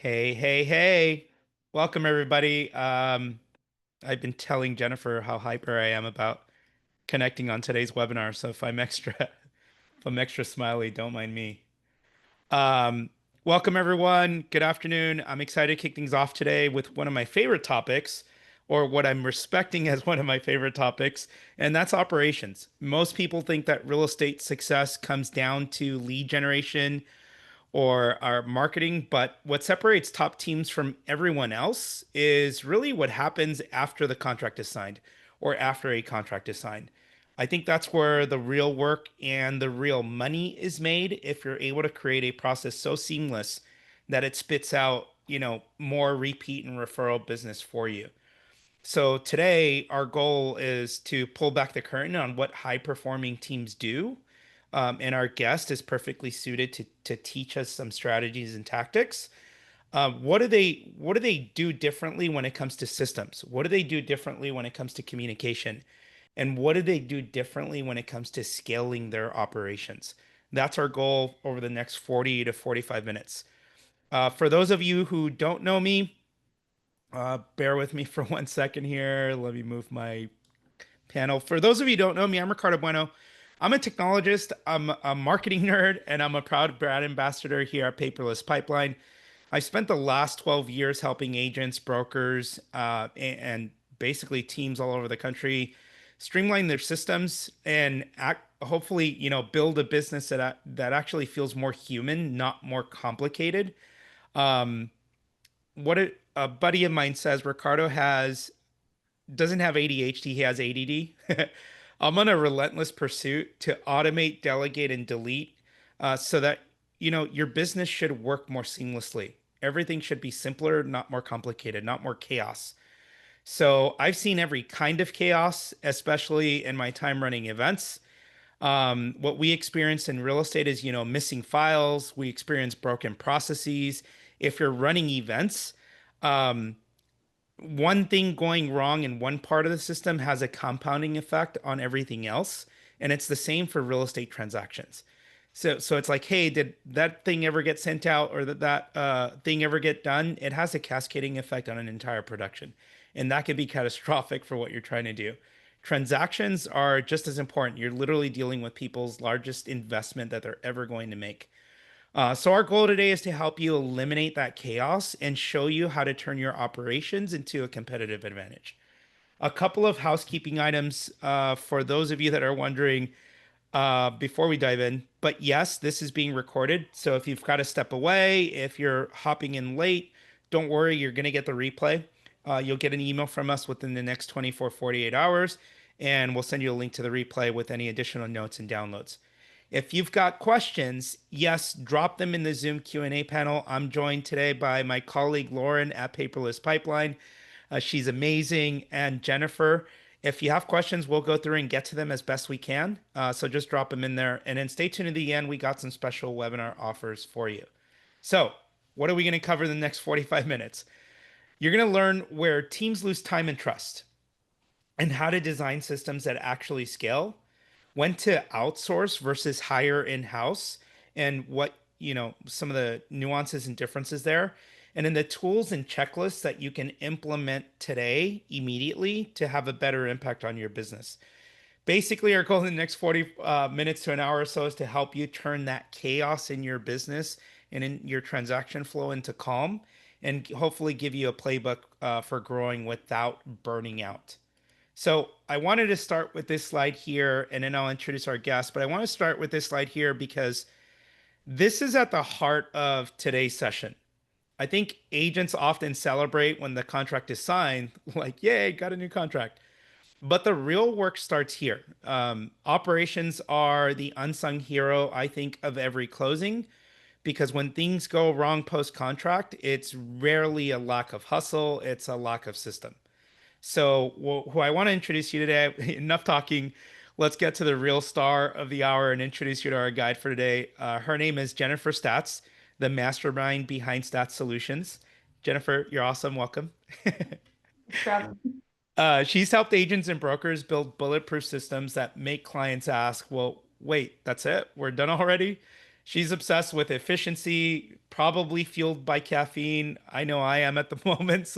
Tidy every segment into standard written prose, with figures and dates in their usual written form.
Hey, hey, hey. Welcome everybody. I've been telling Jennifer how hyper I am about connecting on today's webinar, so if I'm extra if I'm extra smiley, don't mind me. Um, Welcome everyone. Good afternoon. I'm excited to kick things off today with one of my favorite topics, or what I'm respecting as one of my favorite topics, and that's operations. Most people think that real estate success comes down to lead generation or our marketing, but what separates top teams from everyone else is really what happens after the contract is signed or after a contract is signed. I think that's where the real work and the real money is made if you're able to create a process so seamless that it spits out, more repeat and referral business for you. So today, our goal is to pull back the curtain on what high performing teams do. And our guest is perfectly suited to teach us some strategies and tactics. What do they do differently when it comes to systems? What do they do differently when it comes to communication? And what do they do differently when it comes to scaling their operations? That's our goal over the next 40 to 45 minutes. For those of you who don't know me, bear with me for 1 second here. Let me move my panel. For those of you who don't know me, I'm Ricardo Bueno. I'm a technologist, I'm a marketing nerd, and I'm a proud brand ambassador here at Paperless Pipeline. I spent the last 12 years helping agents, brokers, and basically teams all over the country streamline their systems and hopefully, build a business that actually feels more human, not more complicated. Um, a buddy of mine says Ricardo has doesn't have ADHD, he has ADD. I'm on a relentless pursuit to automate, delegate, and delete so that your business should work more seamlessly. Everything should be simpler, not more complicated, not more chaos. So I've seen every kind of chaos, especially in my time running events. What we experience in real estate is, missing files. We experience broken processes. If you're running events, um, one thing going wrong in one part of the system has a compounding effect on everything else. And it's the same for real estate transactions. So it's like, hey, did that thing ever get sent out or that thing ever get done? It has a cascading effect on an entire production. And that could be catastrophic for what you're trying to do. Transactions are just as important. You're literally dealing with people's largest investment that they're ever going to make. So our goal today is to help you eliminate that chaos and show you how to turn your operations into a competitive advantage. A couple of housekeeping items for those of you that are wondering before we dive in. But yes, this is being recorded. So if you've got to step away, if you're hopping in late, don't worry, you're going to get the replay. You'll get an email from us within the next 24, 48 hours, and we'll send you a link to the replay with any additional notes and downloads. If you've got questions, yes, drop them in the Zoom Q&A panel. I'm joined today by my colleague Lauren at Paperless Pipeline. She's amazing. And Jennifer, if you have questions, we'll go through and get to them as best we can. So just drop them in there. And then stay tuned to the end. We got some special webinar offers for you. So what are we going to cover in the next 45 minutes? You're going to learn where teams lose time and trust and how to design systems that actually scale, when to outsource versus hire in-house, and what, some of the nuances and differences there. And then the tools and checklists that you can implement today immediately to have a better impact on your business. Basically, our goal in the next 40 minutes to an hour or so is to help you turn that chaos in your business and in your transaction flow into calm, and hopefully give you a playbook for growing without burning out. So I wanted to start with this slide here, and then I'll introduce our guest. But I want to start with this slide here because this is at the heart of today's session. I think agents often celebrate when the contract is signed, like, yay, got a new contract. But the real work starts here. Operations are the unsung hero, I think, of every closing, because when things go wrong post-contract, it's rarely a lack of hustle, it's a lack of system. So, who I want to introduce you today, enough talking. Let's get to the real star of the hour and introduce you to our guide for today. Her name is Jennifer Staats, the mastermind behind Staats Solutions. Jennifer, you're awesome. Welcome. Thanks for having me. She's helped agents and brokers build bulletproof systems that make clients ask, well, wait, that's it? We're done already? She's obsessed with efficiency, probably fueled by caffeine. I know I am at the moment.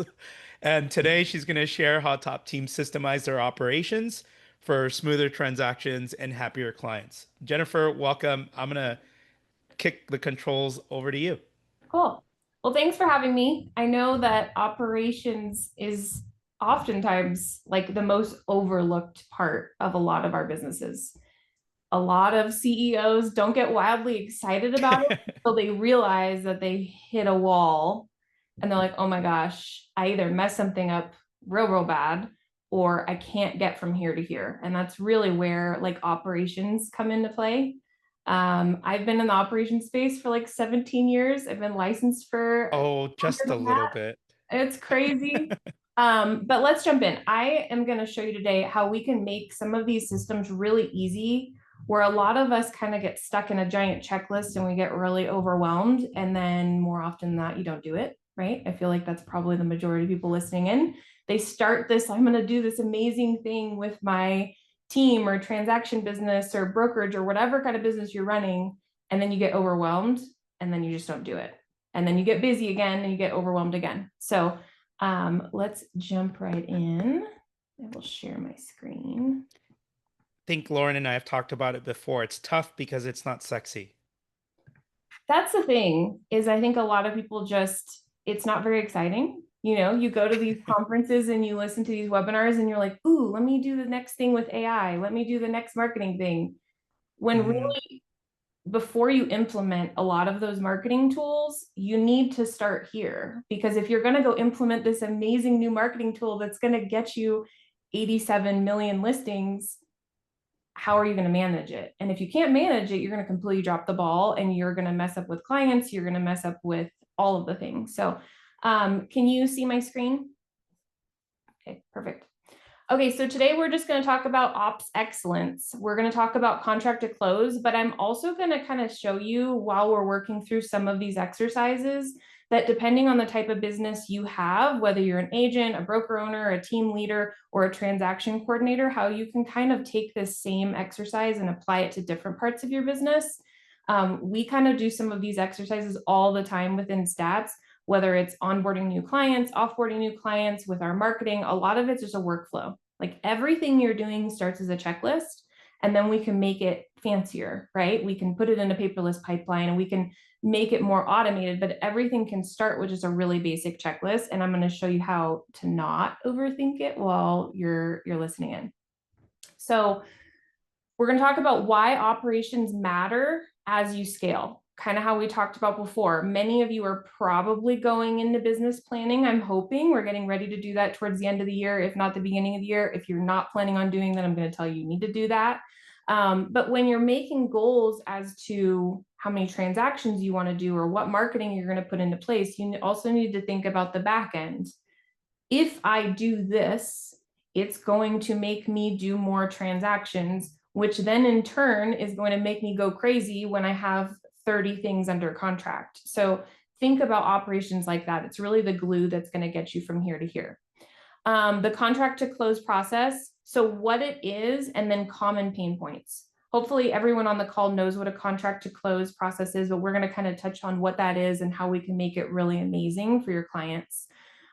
And today she's going to share how top teams systemize their operations for smoother transactions and happier clients. Jennifer, welcome. I'm going to kick the controls over to you. Cool. Well, thanks for having me. I know that operations is oftentimes like the most overlooked part of a lot of our businesses. A lot of CEOs don't get wildly excited about it until they realize that they hit a wall and they're like, oh my gosh, I either mess something up real bad or I can't get from here to here. And that's really where like operations come into play. I've been in the operations space for like 17 years. I've been licensed for Oh, longer just a than little that. bit. It's crazy. But let's jump in. I am going to show you today how we can make some of these systems really easy, where a lot of us kind of get stuck in a giant checklist and we get really overwhelmed. And then more often than not, you don't do it, right? I feel like that's probably the majority of people listening in. They start this, I'm going to do this amazing thing with my team or transaction business or brokerage or whatever kind of business you're running. And then you get overwhelmed and then you just don't do it. And then you get busy again and you get overwhelmed again. So let's jump right in. I will share my screen. Think Lauren and I have talked about it before. It's tough because it's not sexy. That's the thing, is I think a lot of people just, it's not very exciting. You know, you go to these conferences and you listen to these webinars and you're like, ooh, let me do the next thing with AI. Let me do the next marketing thing. When Mhm. really, before you implement a lot of those marketing tools, you need to start here. Because if you're going to go implement this amazing new marketing tool that's going to get you 87 million listings, how are you going to manage it? And if you can't manage it, you're going to completely drop the ball and you're going to mess up with clients. You're going to mess up with all of the things. So can you see my screen? Okay, perfect. Okay, so today we're just going to talk about ops excellence. We're going to talk about contract to close, but I'm also going to kind of show you while we're working through some of these exercises that depending on the type of business you have, whether you're an agent, a broker owner, a team leader, or a transaction coordinator, how you can kind of take this same exercise and apply it to different parts of your business. We kind of do some of these exercises all the time within Staats, whether it's onboarding new clients, offboarding new clients with our marketing. A lot of it's just a workflow. Like everything you're doing starts as a checklist, and then we can make it fancier, right? We can put it in a paperless pipeline and we can make it more automated, but everything can start with just a really basic checklist. And I'm going to show you how to not overthink it while you're listening in. So we're going to talk about why operations matter as you scale, kind of how we talked about before. Many of you are probably going into business planning. I'm hoping we're getting ready to do that towards the end of the year, if not the beginning of the year. If you're not planning on doing that, I'm going to tell you you need to do that. But when you're making goals as to how many transactions you want to do or what marketing you're going to put into place, you also need to think about the back end. If I do this, it's going to make me do more transactions, which then in turn is going to make me go crazy when I have 30 things under contract. So think about operations like that. It's really the glue that's going to get you from here to here. The contract to close process. So what it is, and then common pain points. Hopefully everyone on the call knows what a contract to close process is, but we're going to kind of touch on what that is and how we can make it really amazing for your clients.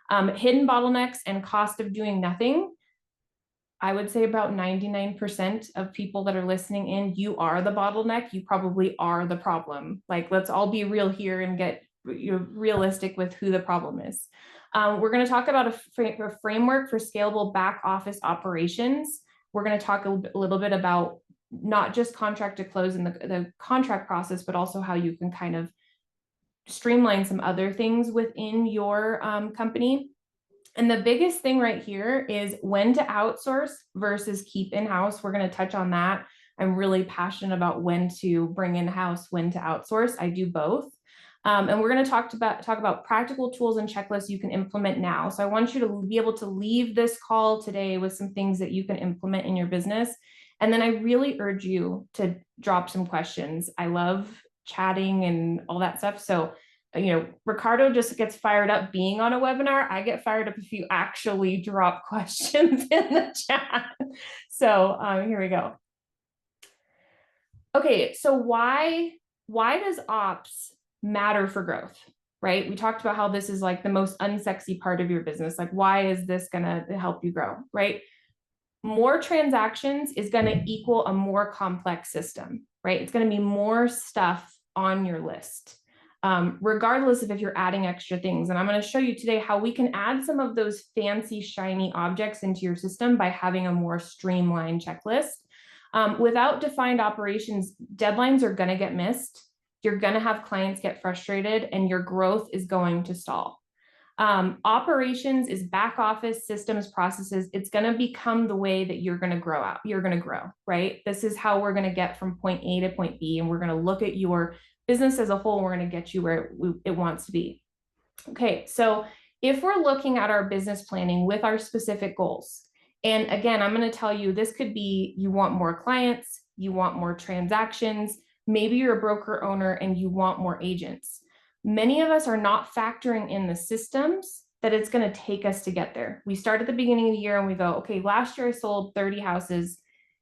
Hidden bottlenecks and cost of doing nothing. I would say about 99% of people that are listening in, you are the bottleneck. You probably are the problem. Like, let's all be real here and get realistic with who the problem is. We're going to talk about a framework for scalable back office operations. We're going to talk a little bit about not just contract to close in the contract process, but also how you can kind of streamline some other things within your company. And the biggest thing right here is when to outsource versus keep in-house. We're going to touch on that. I'm really passionate about when to bring in-house, when to outsource. I do both. And we're going to talk about practical tools and checklists you can implement now. So I want you to be able to leave this call today with some things that you can implement in your business. And then I really urge you to drop some questions. I love chatting and all that stuff. So Ricardo just gets fired up being on a webinar. I get fired up if you actually drop questions in the chat. So here we go. Okay, so why does ops matter for growth, right? We talked about how this is like the most unsexy part of your business. Like, why is this going to help you grow, right? More transactions is going to equal a more complex system, right? It's going to be more stuff on your list, regardless of if you're adding extra things. And I'm going to show you today how we can add some of those fancy, shiny objects into your system by having a more streamlined checklist. Without defined operations, deadlines are going to get missed. You're going to have clients get frustrated, and your growth is going to stall. Operations is back office systems, processes. It's going to become the way that you're going to grow out. You're going to grow, right? This is how we're going to get from point A to point B. And we're going to look at your business as a whole. We're going to get you where it wants to be. Okay. So if we're looking at our business planning with our specific goals, and again, I'm going to tell you, this could be, you want more clients, you want more transactions, maybe you're a broker owner and you want more agents. Many of us are not factoring in the systems that it's going to take us to get there. We start at the beginning of the year and we go, okay, last year I sold 30 houses.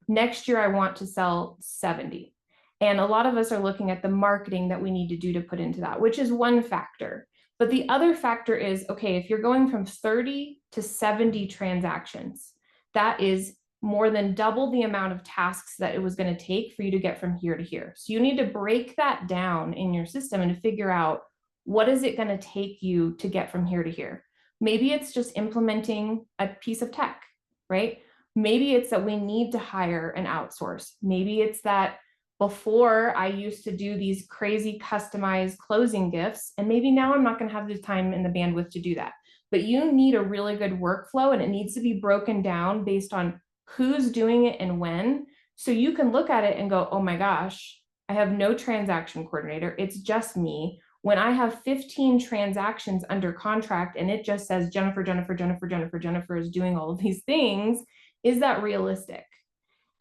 Next year I want to sell 70. And a lot of us are looking at the marketing that we need to do to put into that, which is one factor. But the other factor is, okay, if you're going from 30 to 70 transactions, that is more than double the amount of tasks that it was going to take for you to get from here to here. So you need to break that down in your system and figure out, what is it going to take you to get from here to here? Maybe it's just implementing a piece of tech, right? Maybe it's that we need to hire an outsource. Maybe it's that before I used to do these crazy customized closing gifts, and maybe now I'm not going to have the time and the bandwidth to do that. But you need a really good workflow, and it needs to be broken down based on who's doing it and when. So you can look at it and go, oh my gosh, I have no transaction coordinator. It's just me. When I have 15 transactions under contract and it just says Jennifer is doing all of these things, is that realistic?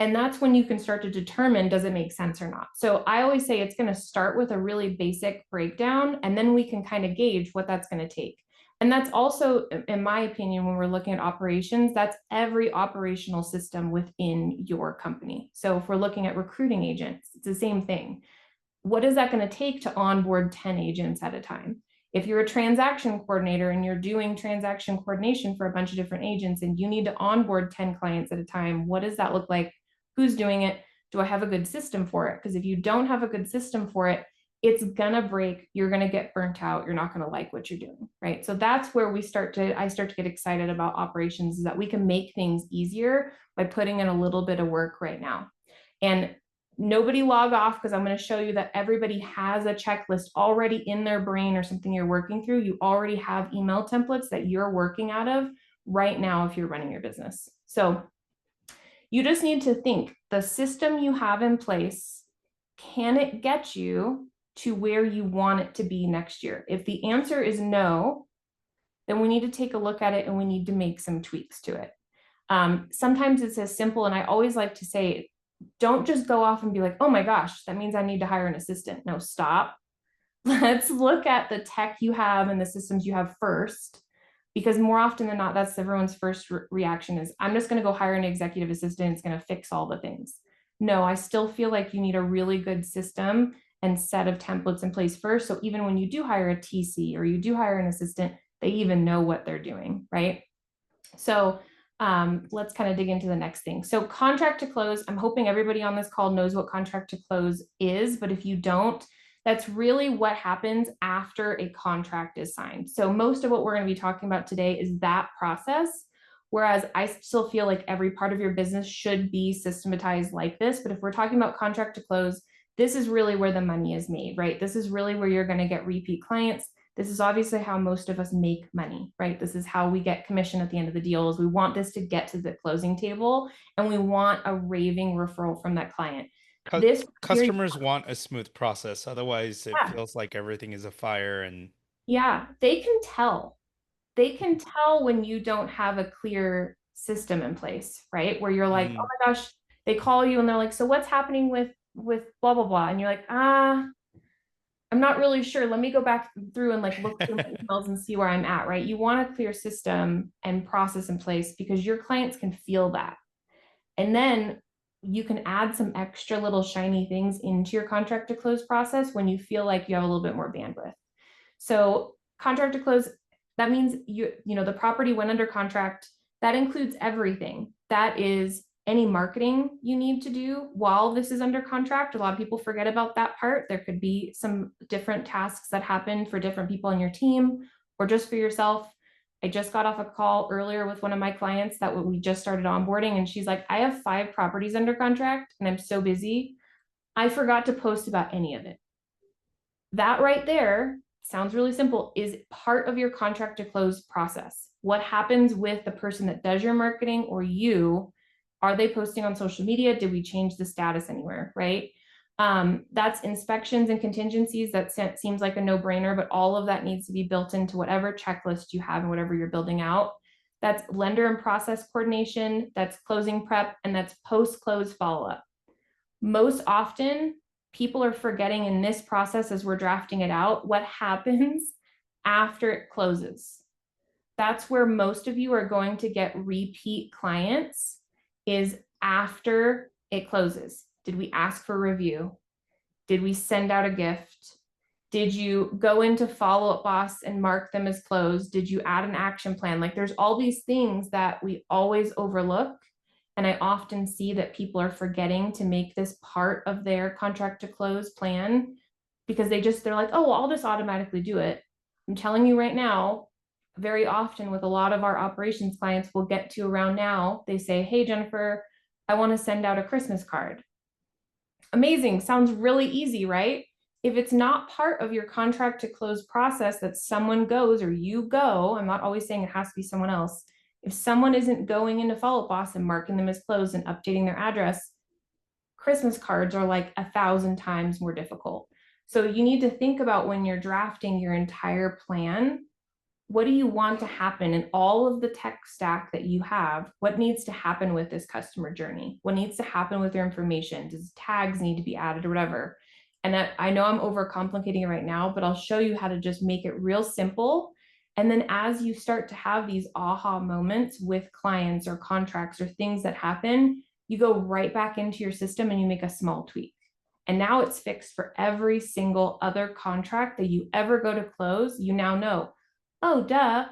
And that's when you can start to determine, does it make sense or not? So I always say it's going to start with a really basic breakdown, and then we can kind of gauge what that's going to take. And that's also, in my opinion, when we're looking at operations, that's every operational system within your company. So if we're looking at recruiting agents, it's the same thing. What is that going to take to onboard 10 agents at a time? If you're a transaction coordinator and you're doing transaction coordination for a bunch of different agents and you need to onboard 10 clients at a time, what does that look like? Who's doing it? Do I have a good system for it? Because if you don't have a good system for it, it's gonna break. You're gonna get burnt out. You're not gonna like what you're doing, right? So that's where I start to get excited about operations, is that we can make things easier by putting in a little bit of work right now. And nobody log off, because I'm going to show you that everybody has a checklist already in their brain or something you're working through. You already have email templates that you're working out of right now if you're running your business. So you just need to think, the system you have in place, can it get you to where you want it to be next year? If the answer is no, then we need to take a look at it and we need to make some tweaks to it. Sometimes it's as simple, and I always like to say, don't just go off and be like, oh my gosh, that means I need to hire an assistant. No, stop. Let's look at the tech you have and the systems you have first, because more often than not, that's everyone's first reaction is, I'm just going to go hire an executive assistant. It's going to fix all the things. No, I still feel like you need a really good system and set of templates in place first. So even when you do hire a TC or you do hire an assistant, they even know what they're doing, right? So let's kind of dig into the next thing. So contract to close, I'm hoping everybody on this call knows what contract to close is, but if you don't, that's really what happens after a contract is signed. So most of what we're going to be talking about today is that process, whereas I still feel like every part of your business should be systematized like this. But if we're talking about contract to close, this is really where the money is made, right? This is really where you're going to get repeat clients. This is obviously how most of us make money, right? This is how we get commission at the end of the deal. Is we want this to get to the closing table, and we want a raving referral from that client. This Customers want a smooth process. Otherwise, it feels like everything is a fire. And yeah, they can tell. They can tell when you don't have a clear system in place, right? Where you're like, oh my gosh, they call you and they're like, so what's happening with blah, blah, blah. And you're like, I'm not really sure. Let me go back through and like look through my emails and see where I'm at, right? You want a clear system and process in place because your clients can feel that. And then you can add some extra little shiny things into your contract to close process when you feel like you have a little bit more bandwidth. So contract to close, that means the property went under contract. That includes everything. That is any marketing you need to do while this is under contract. A lot of people forget about that part. There could be some different tasks that happen for different people on your team or just for yourself. I just got off a call earlier with one of my clients that we just started onboarding, and she's like, I have 5 properties under contract and I'm so busy. I forgot to post about any of it. That right there sounds really simple, is part of your contract to close process. What happens with the person that does your marketing or you? Are they posting on social media? Did we change the status anywhere, right? That's inspections and contingencies. That seems like a no-brainer, but all of that needs to be built into whatever checklist you have and whatever you're building out. That's lender and process coordination, that's closing prep, and that's post-close follow-up. Most often, people are forgetting in this process as we're drafting it out what happens after it closes. That's where most of you are going to get repeat clients, is after it closes. Did we ask for review? Did we send out a gift? Did you go into follow-up boss and mark them as closed? Did you add an action plan? Like, there's all these things that we always overlook. And I often see that people are forgetting to make this part of their contract to close plan because they're like, oh, well, I'll just automatically do it. I'm telling you right now, very often with a lot of our operations clients, we'll get to around now, they say, hey, Jennifer, I want to send out a Christmas card. Amazing. Sounds really easy, right? If it's not part of your contract to close process that someone goes or you go, I'm not always saying it has to be someone else. If someone isn't going into follow-up boss and marking them as closed and updating their address, Christmas cards are like 1,000 times more difficult. So you need to think about, when you're drafting your entire plan, what do you want to happen in all of the tech stack that you have? What needs to happen with this customer journey? What needs to happen with your information? Does tags need to be added or whatever? And I know I'm overcomplicating it right now, but I'll show you how to just make it real simple. And then as you start to have these aha moments with clients or contracts or things that happen, you go right back into your system and you make a small tweak. And now it's fixed for every single other contract that you ever go to close. You now know, oh, duh,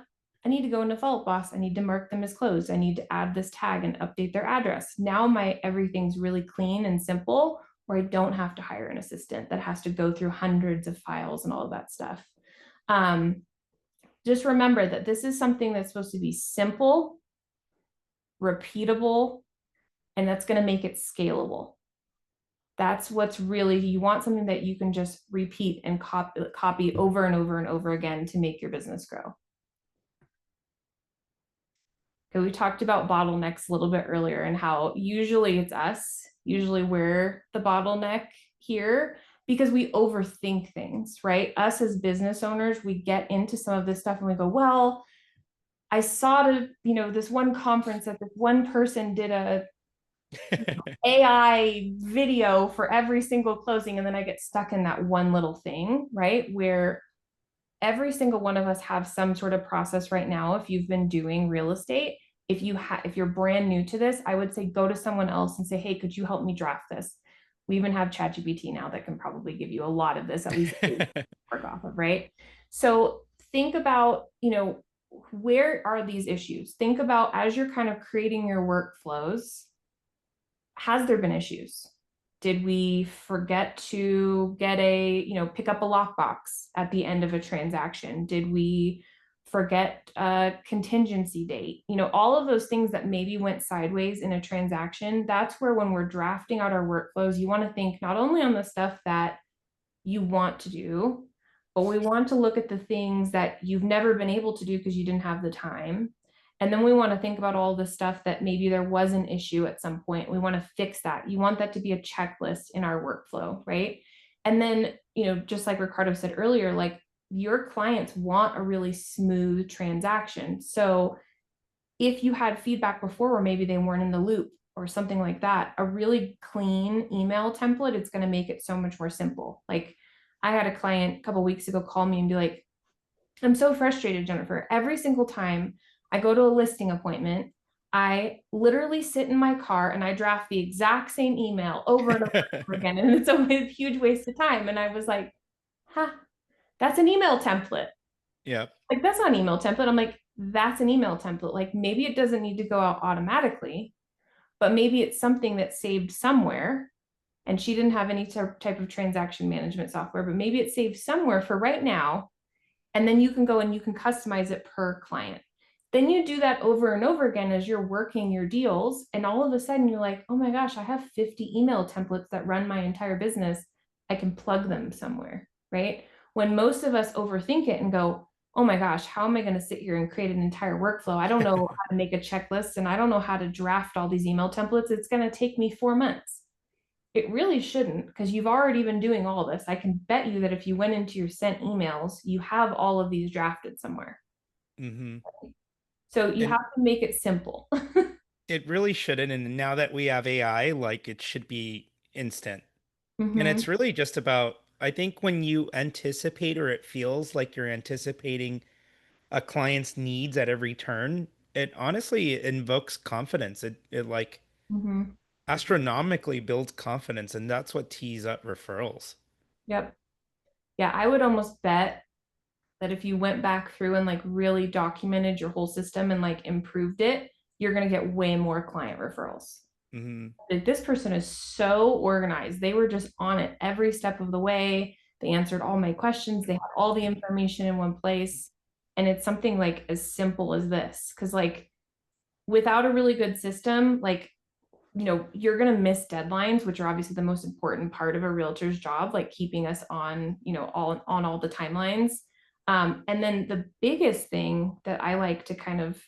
I need to go into follow-up boss. I need to mark them as closed. I need to add this tag and update their address. Now everything's really clean and simple, where I don't have to hire an assistant that has to go through hundreds of files and all of that stuff. Just remember that this is something that's supposed to be simple, repeatable, and that's going to make it scalable. That's what's really, you want something that you can just repeat and copy over and over and over again to make your business grow. Okay, we talked about bottlenecks a little bit earlier and how usually it's us, usually we're the bottleneck here because we overthink things, right? Us as business owners, we get into some of this stuff and we go, well, I saw this one conference that this one person did a AI video for every single closing, and then I get stuck in that one little thing, right? Where every single one of us have some sort of process right now. If you've been doing real estate, if you're brand new to this, I would say go to someone else and say, hey, could you help me draft this? We even have ChatGPT now that can probably give you a lot of this, at least work off of, right? So think about, where are these issues? Think about, as you're kind of creating your workflows, has there been issues? Did we forget to get pick up a lockbox at the end of a transaction? Did we forget a contingency date? All of those things that maybe went sideways in a transaction. That's where, when we're drafting out our workflows, you want to think not only on the stuff that you want to do, but we want to look at the things that you've never been able to do because you didn't have the time. And then we want to think about all the stuff that maybe there was an issue at some point. We want to fix that. You want that to be a checklist in our workflow, right? And then, just like Ricardo said earlier, like, your clients want a really smooth transaction. So if you had feedback before where maybe they weren't in the loop or something like that, a really clean email template, it's going to make it so much more simple. Like, I had a client a couple of weeks ago call me and be like, I'm so frustrated, Jennifer. Every single time I go to a listing appointment, I literally sit in my car and I draft the exact same email over and over and over again. And it's a huge waste of time. And I was like, huh, that's an email template. Yeah. Like, that's not an email template. I'm like, that's an email template. Like, maybe it doesn't need to go out automatically, but maybe it's something that's saved somewhere. And she didn't have any type of transaction management software, but maybe it's saved somewhere for right now. And then you can go and you can customize it per client. Then you do that over and over again as you're working your deals. And all of a sudden you're like, oh my gosh, I have 50 email templates that run my entire business. I can plug them somewhere, right? When most of us overthink it and go, oh my gosh, how am I going to sit here and create an entire workflow? I don't know how to make a checklist and I don't know how to draft all these email templates. It's going to take me 4 months. It really shouldn't, because you've already been doing all this. I can bet you that if you went into your sent emails, you have all of these drafted somewhere. Hmm. So you And have to make it simple. it really shouldn't. And now that we have AI, like it should be instant. And Mm-hmm. it's really just about, I think when you anticipate or it feels like you're anticipating a client's needs at every turn, it honestly invokes confidence. It like Mm-hmm. astronomically builds confidence, and that's what tees up referrals. Yep. Yeah, I would almost bet that if you went back through and like really documented your whole system and like improved it, you're going to get way more client referrals. Hmm. Like, this person is so organized. They were just on it every step of the way. They answered all my questions. They had all the information in one place. And it's something like as simple as this. Cause like without a really good system, like, you're going to miss deadlines, which are obviously the most important part of a realtor's job, like keeping us on, all the timelines. And then the biggest thing that I like to kind of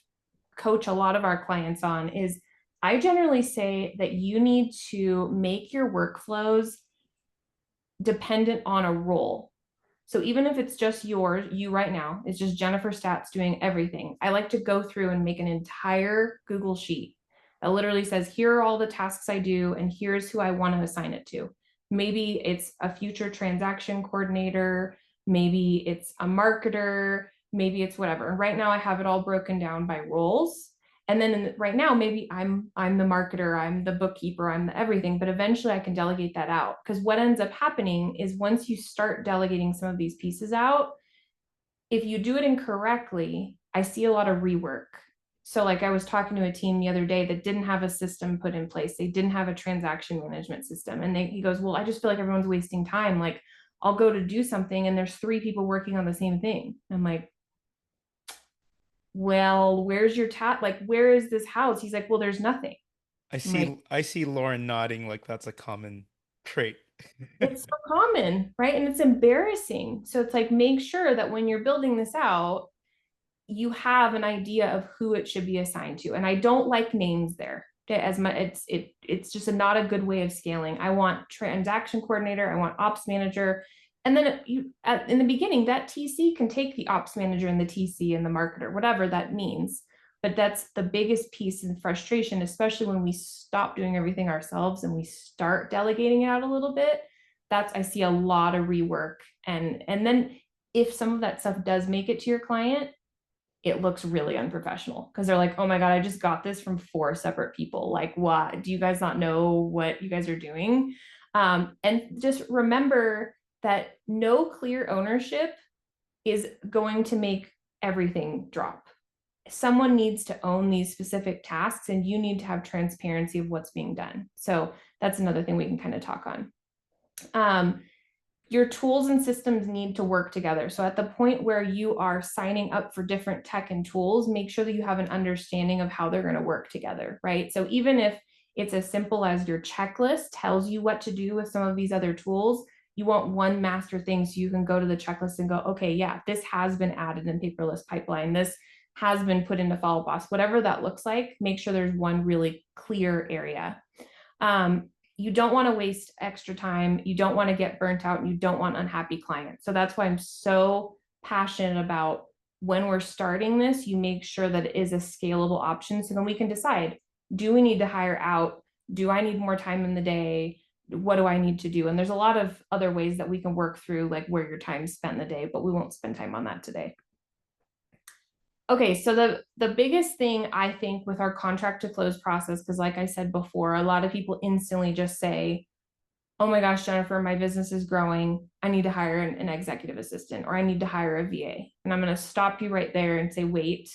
coach a lot of our clients on is I generally say that you need to make your workflows dependent on a role. So even if it's just you right now, it's just Jennifer Staats doing everything. I like to go through and make an entire Google sheet that literally says, here are all the tasks I do, and here's who I want to assign it to. Maybe it's a future transaction coordinator, maybe it's a marketer, maybe it's whatever. And right now I have it all broken down by roles. And then right now, maybe I'm the marketer, I'm the bookkeeper, I'm the everything, but eventually I can delegate that out. Because what ends up happening is once you start delegating some of these pieces out, if you do it incorrectly, I see a lot of rework. So like I was talking to a team the other day that didn't have a system put in place. They didn't have a transaction management system. And he goes, well, I just feel like everyone's wasting time. Like, I'll go to do something and there's 3 people working on the same thing. I'm like, well, where's your like, where is this house? He's like, well, there's nothing. I'm like, I see Lauren nodding like that's a common trait. it's so common, right? And it's embarrassing. So it's like, make sure that when you're building this out, you have an idea of who it should be assigned to. And I don't like names there as much. It's just not a good way of scaling. I want transaction coordinator, I want ops manager. And then in the beginning, that TC can take the ops manager and the TC and the marketer, whatever that means. But that's the biggest piece in frustration, especially when we stop doing everything ourselves and we start delegating it out a little bit. I see a lot of rework. And then if some of that stuff does make it to your client, it looks really unprofessional because they're like, oh my God, I just got this from 4 separate people. Like, what? Do you guys not know what you guys are doing? And just remember that no clear ownership is going to make everything drop. Someone needs to own these specific tasks, and you need to have transparency of what's being done. So that's another thing we can kind of talk on. Your tools and systems need to work together. So at the point where you are signing up for different tech and tools, make sure that you have an understanding of how they're going to work together, right? So even if it's as simple as your checklist tells you what to do with some of these other tools, you want one master thing so you can go to the checklist and go, okay, yeah, this has been added in Paperless Pipeline. This has been put into Follow Boss, whatever that looks like, make sure there's one really clear area. You don't want to waste extra time. You don't want to get burnt out, and you don't want unhappy clients. So that's why I'm so passionate about when we're starting this, you make sure that it is a scalable option. So then we can decide, do we need to hire out? Do I need more time in the day? What do I need to do? And there's a lot of other ways that we can work through, like where your time spent in the day, but we won't spend time on that today. Okay, so the biggest thing I think with our contract to close process, because like I said before, a lot of people instantly just say, oh my gosh, Jennifer, my business is growing. I need to hire an executive assistant, or I need to hire a VA. And I'm going to stop you right there and say, wait,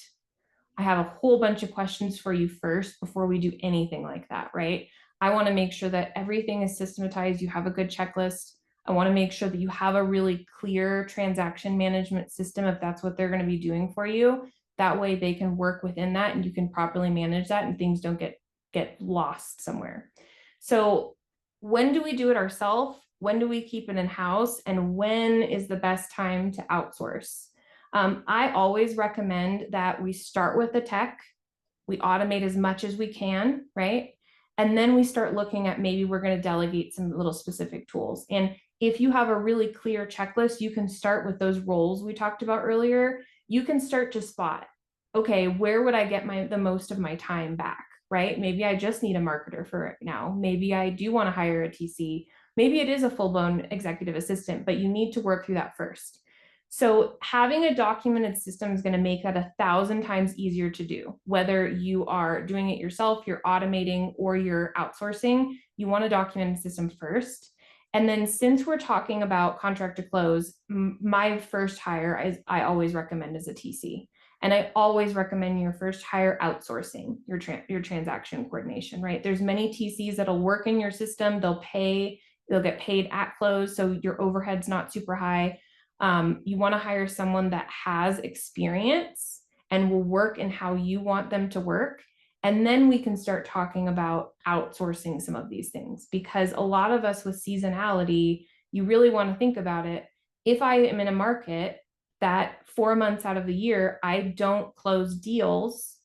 I have a whole bunch of questions for you first before we do anything like that, right? I want to make sure that everything is systematized. You have a good checklist. I want to make sure that you have a really clear transaction management system if that's what they're going to be doing for you. That way they can work within that and you can properly manage that and things don't get lost somewhere. So when do we do it ourselves? When do we keep it in-house? And when is the best time to outsource? I always recommend that we start with the tech, we automate as much as we can, right? And then we start looking at maybe we're going to delegate some little specific tools. And if you have a really clear checklist, you can start with those roles we talked about earlier. You can start to spot, okay, where would I get the most of my time back, right? Maybe I just need a marketer for it now. Maybe I do want to hire a TC. Maybe it is a full-blown executive assistant, but you need to work through that first. So having a documented system is going to make that 1,000 times easier to do. Whether you are doing it yourself, you're automating, or you're outsourcing, you want a documented system first. And then since we're talking about contract to close, my first hire I always recommend is a TC. And I always recommend your first hire outsourcing your transaction coordination, right? There's many TCs that'll work in your system. They'll get paid at close. So your overhead's not super high. You want to hire someone that has experience and will work in how you want them to work. And then we can start talking about outsourcing some of these things, because a lot of us with seasonality, you really want to think about it. If I am in a market that 4 months out of the year, I don't close deals,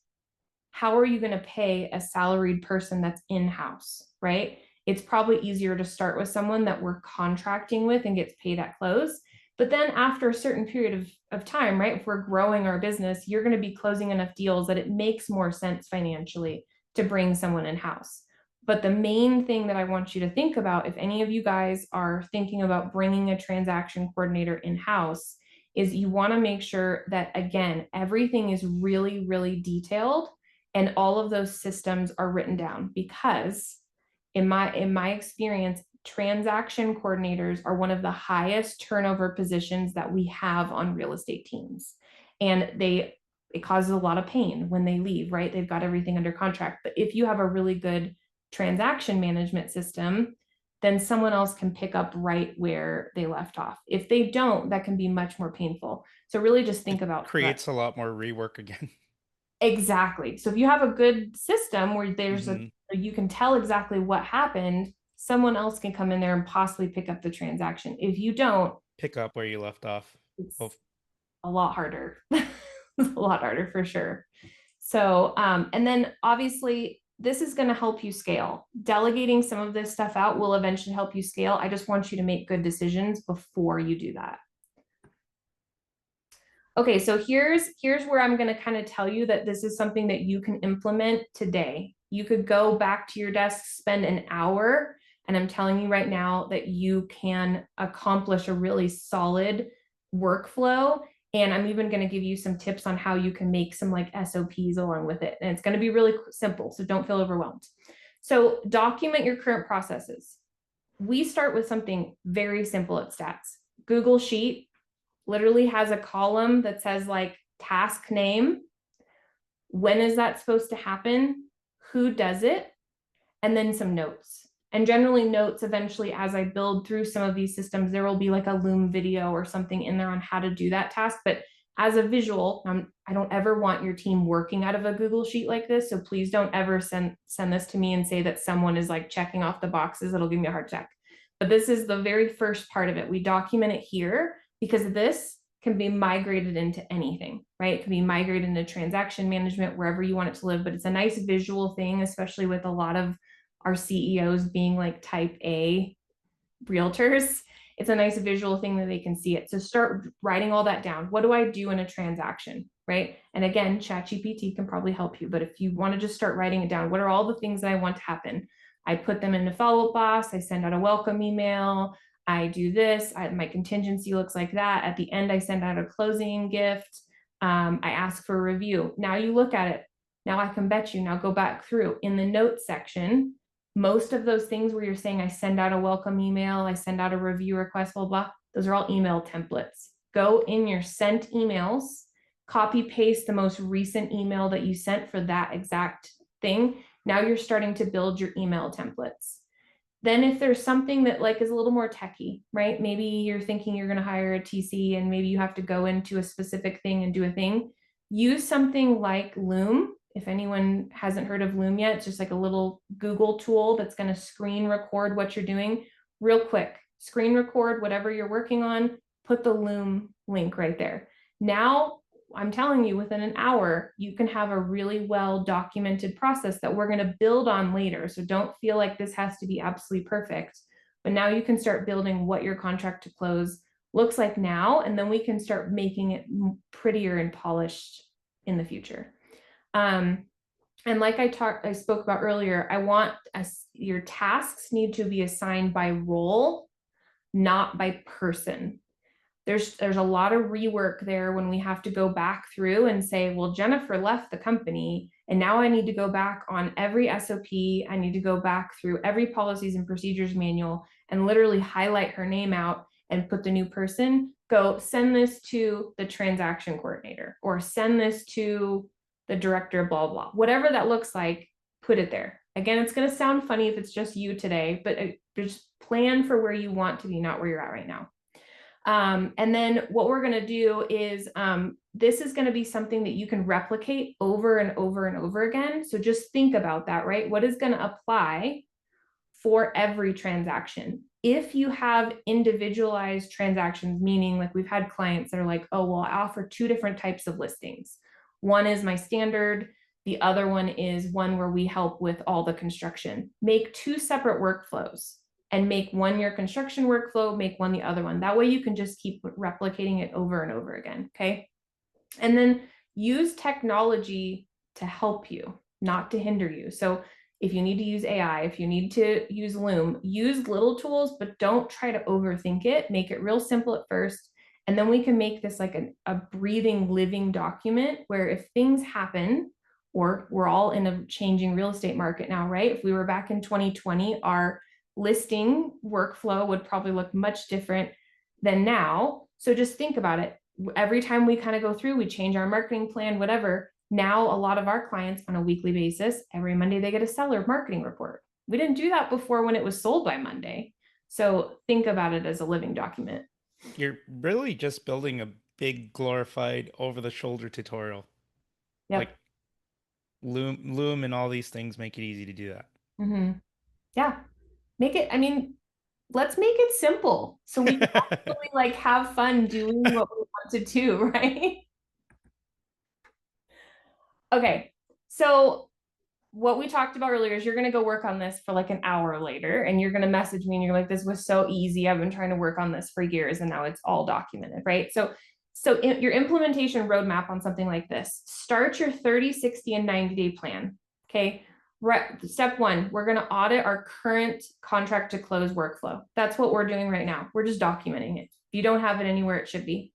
how are you going to pay a salaried person that's in-house, right? It's probably easier to start with someone that we're contracting with and gets paid at close. But then after a certain period of time, right, if we're growing our business, you're going to be closing enough deals that it makes more sense financially to bring someone in-house. But the main thing that I want you to think about, if any of you guys are thinking about bringing a transaction coordinator in-house, is you want to make sure that, again, everything is really, really detailed and all of those systems are written down, because in my experience, transaction coordinators are one of the highest turnover positions that we have on real estate teams. And it causes a lot of pain when they leave, right? They've got everything under contract. But if you have a really good transaction management system, then someone else can pick up right where they left off. If they don't, that can be much more painful. So really just think about that. Creates a lot more rework again. Exactly. So if you have a good system where there's Mhm. you can tell exactly what happened, someone else can come in there and possibly pick up the transaction. If you don't, Pick up where you left off. Oh, it's a lot harder. It's a lot harder for sure. So, and then obviously this is going to help you scale. Delegating some of this stuff out will eventually help you scale. I just want you to make good decisions before you do that. Okay, so here's where I'm going to kind of tell you that this is something that you can implement today. You could go back to your desk, spend an hour, and I'm telling you right now that you can accomplish a really solid workflow. And I'm even going to give you some tips on how you can make some like SOPs along with it. And it's going to be really simple, so don't feel overwhelmed. So document your current processes. We start with something very simple at Staats. Google Sheet literally has a column that says like task name, when is that supposed to happen, who does it, and then some notes. And generally notes eventually, as I build through some of these systems, there will be like a Loom video or something in there on how to do that task. But as a visual, I don't ever want your team working out of a Google Sheet like this. So please don't ever send this to me and say that someone is like checking off the boxes. It'll give me a heart attack. But this is the very first part of it. We document it here because this can be migrated into anything, right? It can be migrated into transaction management, wherever you want it to live, but it's a nice visual thing, especially with a lot of our CEOs being like type A realtors. It's a nice visual thing that they can see it. So start writing all that down. What do I do in a transaction, right? And again, ChatGPT can probably help you, but if you want to just start writing it down, what are all the things that I want to happen? I put them in a follow-up box. I send out a welcome email. I do this. My contingency looks like that. At the end, I send out a closing gift. I ask for a review. Now you look at it. Now I can bet you, now go back through in the notes section. Most of those things where you're saying I send out a welcome email, I send out a review request, blah, blah, those are all email templates. Go in your sent emails, copy paste the most recent email that you sent for that exact thing. Now you're starting to build your email templates. Then if there's something that like is a little more techy, right? Maybe you're thinking you're going to hire a TC and maybe you have to go into a specific thing and do a thing. Use something like Loom. If anyone hasn't heard of Loom yet, it's just like a little Google tool that's going to screen record what you're doing real quick. Screen record whatever you're working on, put the Loom link right there. Now, I'm telling you, within an hour, you can have a really well documented process that we're going to build on later. So don't feel like this has to be absolutely perfect. But now you can start building what your contract to close looks like now, and then we can start making it prettier and polished in the future. And like I spoke about earlier, I want your tasks need to be assigned by role, not by person. There's a lot of rework there when we have to go back through and say, well, Jennifer left the company and now I need to go back on every SOP. I need to go back through every policies and procedures manual and literally highlight her name out and put the new person, go send this to the transaction coordinator or send this to the director, blah, blah, whatever that looks like, put it there. Again, it's going to sound funny if it's just you today, but just plan for where you want to be, not where you're at right now. And then what we're going to do is this is going to be something that you can replicate over and over and over again. So just think about that, right? What is going to apply for every transaction? If you have individualized transactions, meaning like we've had clients that are like, oh, well, I offer 2 different types of listings. One is my standard. The other one is one where we help with all the construction. Make 2 separate workflows and make one your construction workflow, make one the other one. That way you can just keep replicating it over and over again, okay? And then use technology to help you, not to hinder you. So if you need to use AI, if you need to use Loom, use little tools, but don't try to overthink it. Make it real simple at first. And then we can make this like a breathing, living document where if things happen, or we're all in a changing real estate market now, right? If we were back in 2020, our listing workflow would probably look much different than now. So just think about it. Every time we kind of go through, we change our marketing plan, whatever. Now, a lot of our clients on a weekly basis, every Monday, they get a seller marketing report. We didn't do that before when it was sold by Monday. So think about it as a living document. You're really just building a big glorified over-the-shoulder tutorial. Yep. Like Loom and all these things make it easy to do that. Mm-hmm. Yeah. Make it, I mean, let's make it simple so we can actually like have fun doing what we want to do, right? Okay, so what we talked about earlier is you're going to go work on this for like an hour later and you're going to message me and you're like, this was so easy. I've been trying to work on this for years and now it's all documented, right? So your implementation roadmap on something like this, start your 30, 60, and 90-day plan, okay? Step 1, we're going to audit our current contract to close workflow. That's what we're doing right now. We're just documenting it. If you don't have it anywhere, it should be.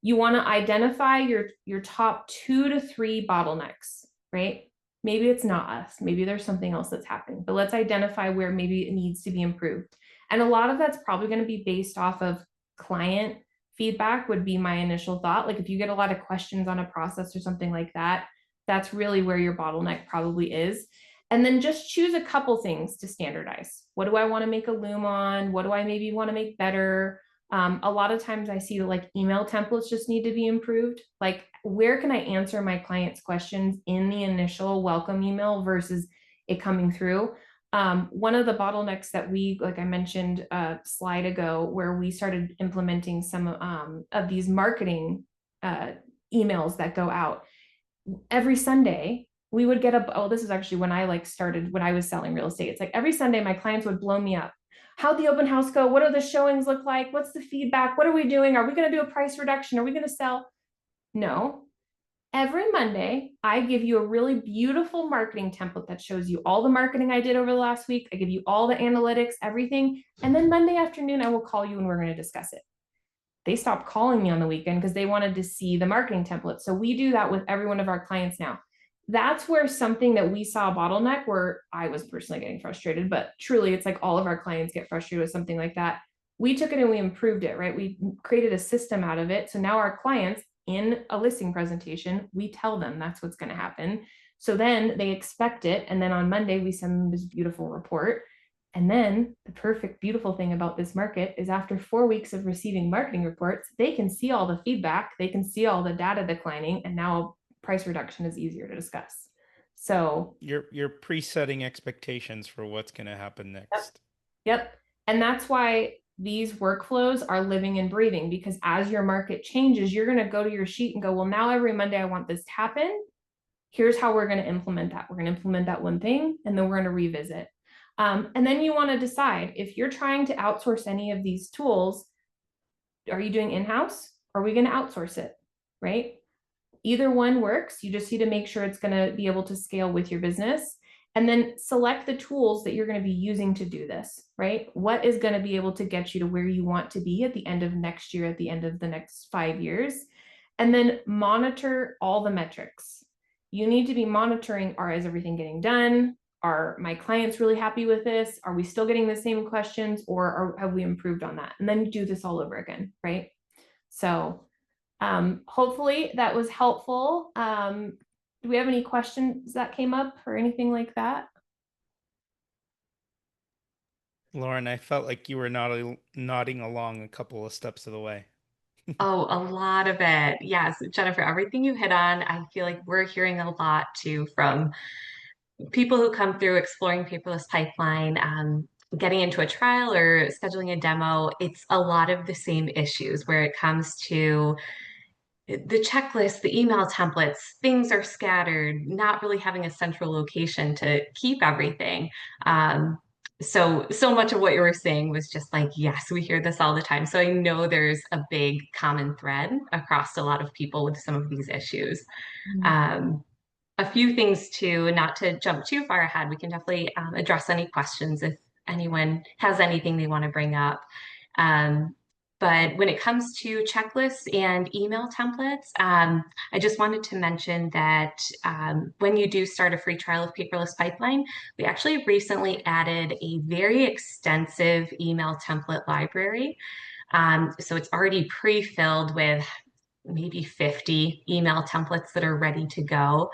You want to identify your top 2 to 3 bottlenecks, right? Maybe it's not us. Maybe there's something else that's happening, but let's identify where maybe it needs to be improved. And a lot of that's probably going to be based off of client feedback would be my initial thought. Like if you get a lot of questions on a process or something like that, that's really where your bottleneck probably is. And then just choose a couple things to standardize. What do I want to make a Loom on? What do I maybe want to make better? A lot of times I see like email templates just need to be improved. Like where can I answer my clients' questions in the initial welcome email versus it coming through? One of the bottlenecks that we, like I mentioned a slide ago, where we started implementing some of these marketing emails that go out every Sunday, we would get this is actually when I when I was selling real estate. It's like every Sunday my clients would blow me up. How'd the open house go? What are the showings look like? What's the feedback? What are we doing? Are we going to do a price reduction? Are we going to sell? No. Every Monday, I give you a really beautiful marketing template that shows you all the marketing I did over the last week. I give you all the analytics, everything. And then Monday afternoon, I will call you and we're going to discuss it. They stopped calling me on the weekend because they wanted to see the marketing template. So we do that with every one of our clients now. That's where something that we saw a bottleneck where I was personally getting frustrated, but truly it's like all of our clients get frustrated with something like that. We took it and we improved it, right? We created a system out of it. So now our clients in a listing presentation, we tell them that's what's going to happen. So then they expect it. And then on Monday, we send them this beautiful report. And then the perfect, beautiful thing about this market is after 4 weeks of receiving marketing reports, they can see all the feedback, they can see all the data declining, and now price reduction is easier to discuss. So, You're presetting expectations for what's going to happen yep, next. yep. And that's why these workflows are living and breathing because as your market changes, you're going to go to your sheet and go, well, now every Monday I want this to happen. Here's how we're going to implement that. We're going to implement that one thing, and then we're going to revisit. And then you want to decide if you're trying to outsource any of these tools, are you doing in-house? Are we going to outsource it? Right? Either one works. You just need to make sure it's going to be able to scale with your business. And then select the tools that you're going to be using to do this, right? What is going to be able to get you to where you want to be at the end of next year, at the end of the next 5 years? And then monitor all the metrics. You need to be monitoring, is everything getting done? Are my clients really happy with this? Are we still getting the same questions or have we improved on that? And then do this all over again, right? So hopefully that was helpful. Do we have any questions that came up or anything like that? Lauren, I felt like you were nodding along a couple of steps of the way. Oh, a lot of it. Yes, Jennifer, everything you hit on, I feel like we're hearing a lot too from people who come through exploring Paperless Pipeline, getting into a trial or scheduling a demo. It's a lot of the same issues where it comes to the checklist, the email templates, things are scattered, not really having a central location to keep everything. So much of what you were saying was just like, yes, we hear this all the time. So I know there's a big common thread across a lot of people with some of these issues. Mhm. Um, a few things too, not to jump too far ahead, we can definitely address any questions if anyone has anything they want to bring up. Um, but when it comes to checklists and email templates, I just wanted to mention that when you do start a free trial of Paperless Pipeline, we actually recently added a very extensive email template library. So it's already pre-filled with maybe 50 email templates that are ready to go.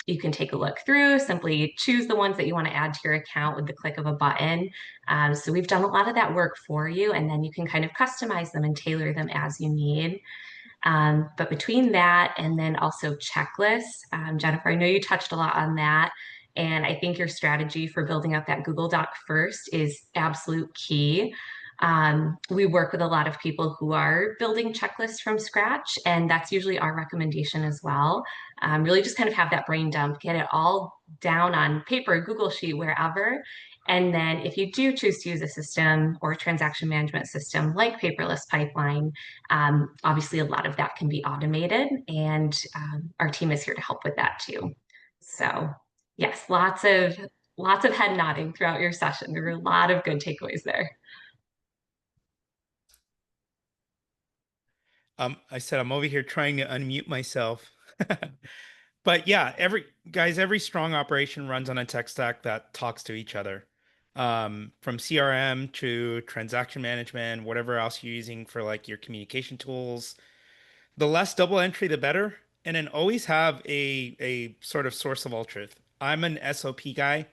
You can take a look through, simply choose the ones that you want to add to your account with the click of a button. So we've done a lot of that work for you, and then you can kind of customize them and tailor them as you need. But between that and then also checklists, Jennifer, I know you touched a lot on that. And I think your strategy for building out that Google Doc first is absolute key. We work with a lot of people who are building checklists from scratch, and that's usually our recommendation as well. Really just kind of have that brain dump, get it all down on paper, Google Sheet, wherever. And then if you do choose to use a system or a transaction management system like Paperless Pipeline, obviously a lot of that can be automated, and our team is here to help with that too. So yes, lots of head nodding throughout your session. There were a lot of good takeaways there. I said I'm over here trying to unmute myself. But yeah, every strong operation runs on a tech stack that talks to each other. From CRM to transaction management, whatever else you're using for like your communication tools. The less double entry, the better. And then always have a sort of source of all truth. I'm an SOP guy.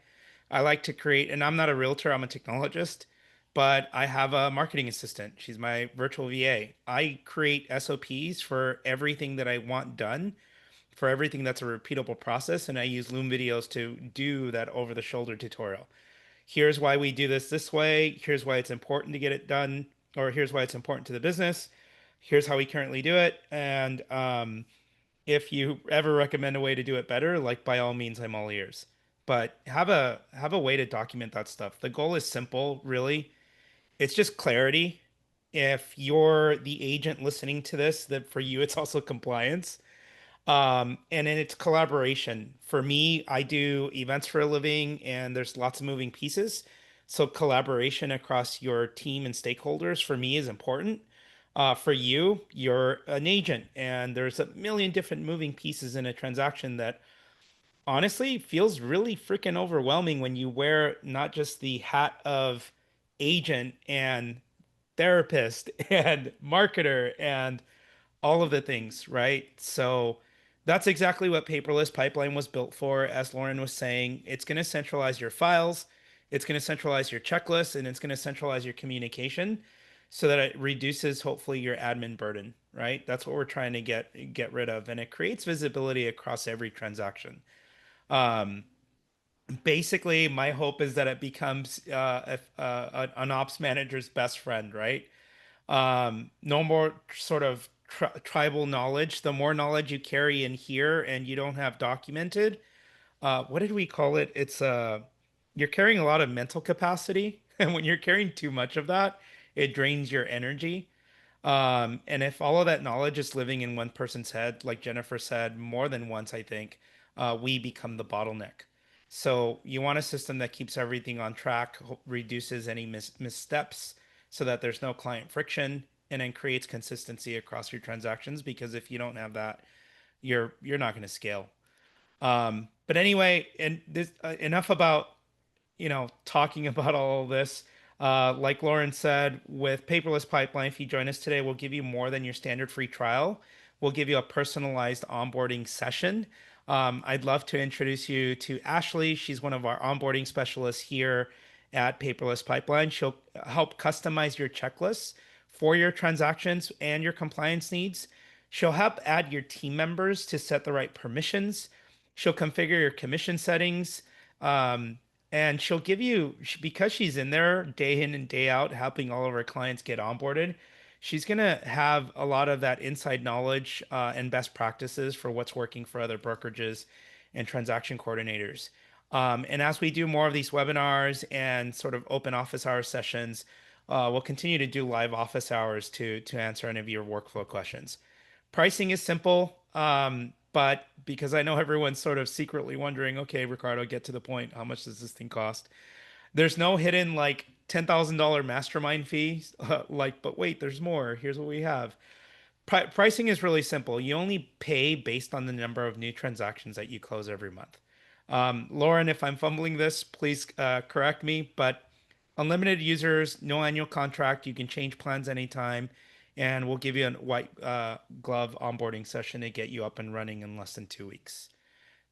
I like to create, and I'm not a realtor, I'm a technologist, but I have a marketing assistant. She's my virtual VA. I create SOPs for everything that I want done, for everything that's a repeatable process, and I use Loom videos to do that over the shoulder tutorial. Here's why we do this way. Here's why it's important to get it done, or here's why it's important to the business. Here's how we currently do it. And if you ever recommend a way to do it better, like by all means, I'm all ears. But have a way to document that stuff. The goal is simple, really. It's just clarity. If you're the agent listening to this, that for you it's also compliance. And then it's collaboration. For me, I do events for a living and there's lots of moving pieces. So collaboration across your team and stakeholders for me is important. For you, you're an agent, and there's a million different moving pieces in a transaction that honestly feels really freaking overwhelming when you wear not just the hat of agent and therapist and marketer and all of the things, right? So that's exactly what Paperless Pipeline was built for. As Lauren was saying, it's going to centralize your files, it's going to centralize your checklist, and it's going to centralize your communication so that it reduces hopefully your admin burden, right? That's what we're trying to get rid of, and it creates visibility across every transaction. Um, Basically, my hope is that it becomes an ops manager's best friend, right? No more sort of tribal knowledge. The more knowledge you carry in here and you don't have documented, what did we call it? It's you're carrying a lot of mental capacity, and when you're carrying too much of that, it drains your energy. And if all of that knowledge is living in one person's head, like Jennifer said more than once, I think, we become the bottleneck. So you want a system that keeps everything on track, reduces any missteps so that there's no client friction, and then creates consistency across your transactions. Because if you don't have that, you're not going to scale. But anyway, and this enough about talking about all of this. Like Lauren said, with Paperless Pipeline, if you join us today, we'll give you more than your standard free trial. We'll give you a personalized onboarding session. I'd love to introduce you to Ashley. She's one of our onboarding specialists here at Paperless Pipeline. She'll help customize your checklists for your transactions and your compliance needs. She'll help add your team members to set the right permissions. She'll configure your commission settings. Um, and she'll give you, because she's in there day in and day out helping all of our clients get onboarded, she's going to have a lot of that inside knowledge and best practices for what's working for other brokerages and transaction coordinators. And as we do more of these webinars and sort of open office hour sessions, we'll continue to do live office hours to answer any of your workflow questions. Pricing is simple, but because I know everyone's sort of secretly wondering, okay, Ricardo, get to the point. How much does this thing cost? There's no hidden like $10,000 mastermind fee. But wait, there's more. Here's what we have. Pricing is really simple. You only pay based on the number of new transactions that you close every month. Lauren, if I'm fumbling this, please correct me. But unlimited users, no annual contract. You can change plans anytime, and we'll give you a white glove onboarding session to get you up and running in less than 2 weeks.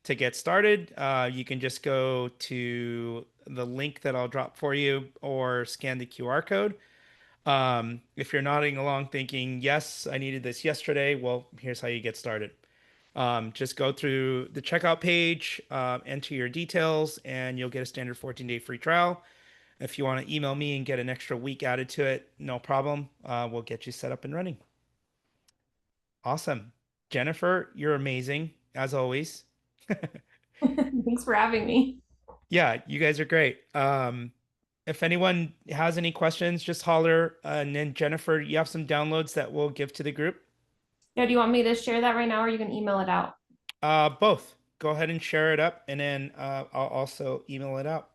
To get started, you can just go to the link that I'll drop for you or scan the QR code. If you're nodding along thinking, yes, I needed this yesterday, well, here's how you get started. Just go through the checkout page, enter your details, and you'll get a standard 14-day free trial. If you want to email me and get an extra week added to it, no problem. We'll get you set up and running. Awesome. Jennifer, you're amazing, as always. Thanks for having me. Yeah, you guys are great. If anyone has any questions, just holler. And then Jennifer, you have some downloads that we'll give to the group. Yeah, do you want me to share that right now or you can email it out? Both. Go ahead and share it up, and then I'll also email it out.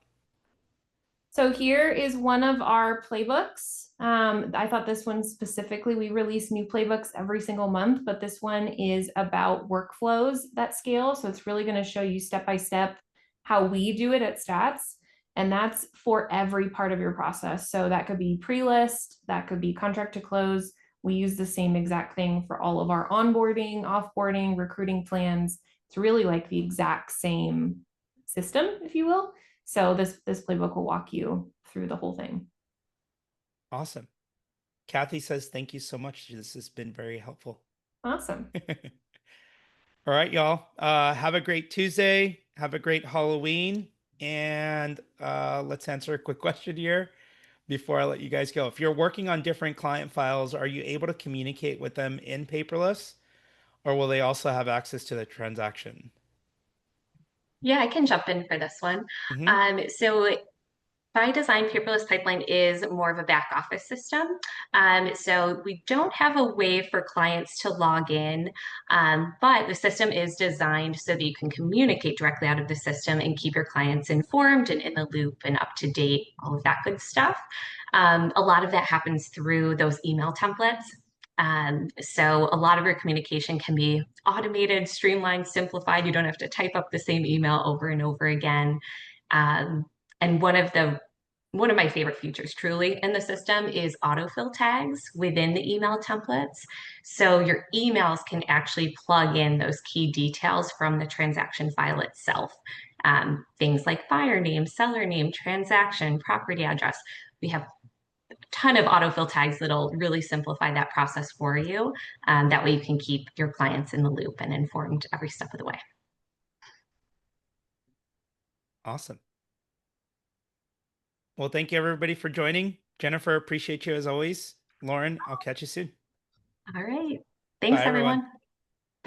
So here is one of our playbooks. I thought this one specifically, we release new playbooks every single month, but this one is about workflows that scale. So it's really going to show you step by step how we do it at Staats. And that's for every part of your process. So that could be pre-list, that could be contract to close. We use the same exact thing for all of our onboarding, offboarding, recruiting plans. It's really like the exact same system, if you will. So this playbook will walk you through the whole thing. Awesome. Kathy says, thank you so much. This has been very helpful. Awesome. All right, y'all. Have a great Tuesday. Have a great Halloween. And let's answer a quick question here before I let you guys go. If you're working on different client files, are you able to communicate with them in paperless, or will they also have access to the transaction? Yeah, I can jump in for this one. So by design, Paperless Pipeline is more of a back office system. So we don't have a way for clients to log in, but the system is designed so that you can communicate directly out of the system and keep your clients informed and in the loop and up to date, all of that good stuff. A lot of that happens through those email templates. So a lot of your communication can be automated, streamlined, simplified. You don't have to type up the same email over and over again. And one of my favorite features truly in the system is autofill tags within the email templates. So your emails can actually plug in those key details from the transaction file itself. Things like buyer name, seller name, transaction, property address. We have a ton of autofill tags that'll really simplify that process for you. That way you can keep your clients in the loop and informed every step of the way. Awesome. Well, thank you everybody for joining. Jennifer, appreciate you as always. Lauren, I'll catch you soon. All right. Thanks, Bye, everyone. everyone.